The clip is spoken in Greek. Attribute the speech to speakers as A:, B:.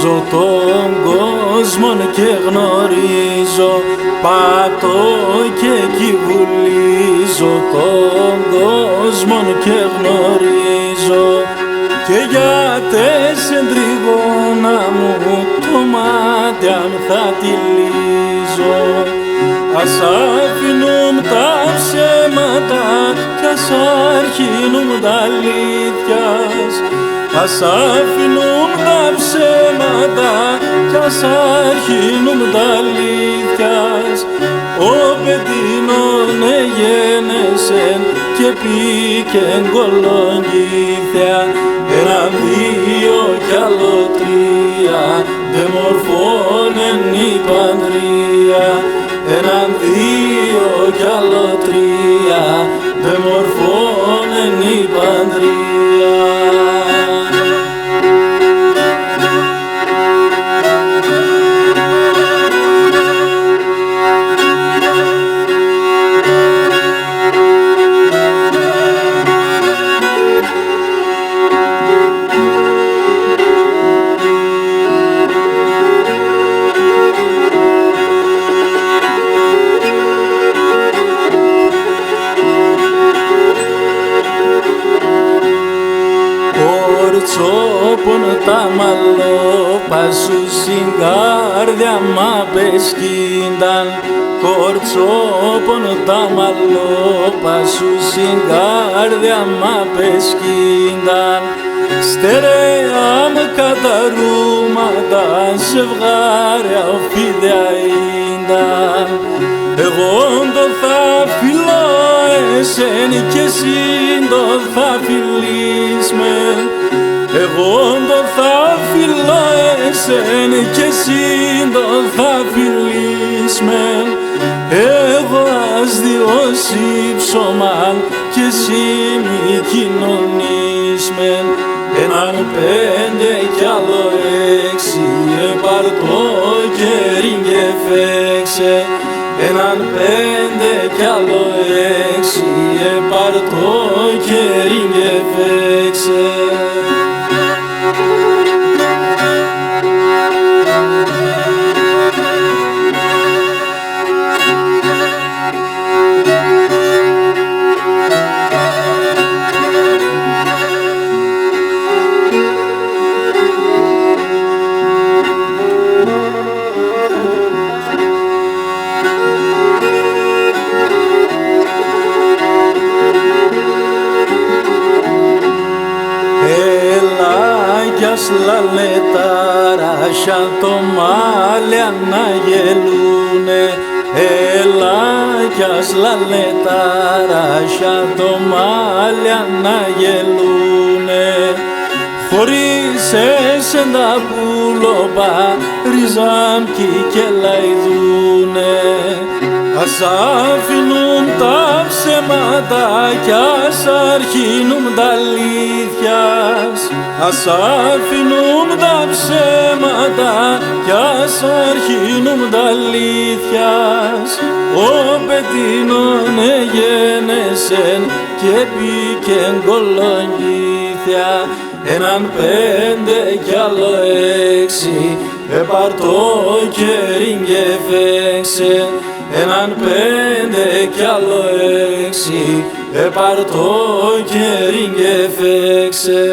A: Γνωρίζω τον κόσμο και γνωρίζω, πατώ και κυβουλίζω τον κόσμο και γνωρίζω, και για τέσσερ τριγώνα μου το μάτι αν θα τυλίζω. Ας αφήνουν τα ψέματα κι ας αρχίνουν τα αλήθειας, ας αφήνουν τα ψέματα κι ας αρχίνουν τα αλήθειας. Ο Πετίνον εγένεσεν και πήκεν κολογγύθια, έναν, δύο κι άλλο τρία, δε μορφώνεν η παντρία. Έναν, δύο κι άλλο τρία, δε μορφώνεν η παντρία. Κορτσόπον τα μαλλόπα σου συγκάρδια μα πεσκίνταν, κορτσόπον τα μαλλόπα σου συγκάρδια μα πεσκίνταν. Στερεά με καταρούματα ζευγάρια οφίδια ίνταν. Εγώ το θα φιλώ εσέν και εσύ το θα φιλείς μεν. Εγώ το θα φιλώ εσέν και εσύ το θα φιλείς μεν. Εγώ ας διώσει ψωμάν και εσύ μη κοινωνείς μεν. Έναν, πέντε κι άλλο έξι, επαρτώ και ρίγκε φέξε. Έναν, πέντε κι άλλο έξι, επαρτώ και ρίγκε φέξε. Κι ας λαλέ τα ράσια το μάλι αναγελούνε. Έλα κι ας λαλέ τα ράσια το μάλι αναγελούνε. Χωρίς εσέν τα πουλοπά ριζάμκι και λαϊδούνε. Ας αφήνουν τα ψέματα κι ας αρχίνουν τα αλήθειας. Ας αφήνουν τα ψέματα κι ας αρχίνουν τα αλήθειας. Ο Πετίνον εγένεσεν και πήκεν κολογγύθια. Έναν, πέντε κι άλλο έξι, επαρτώ και ρίγκε φέξε. Έναν, πέντε κι άλλο έξι, επαρτώ και ρίγκε φέξε.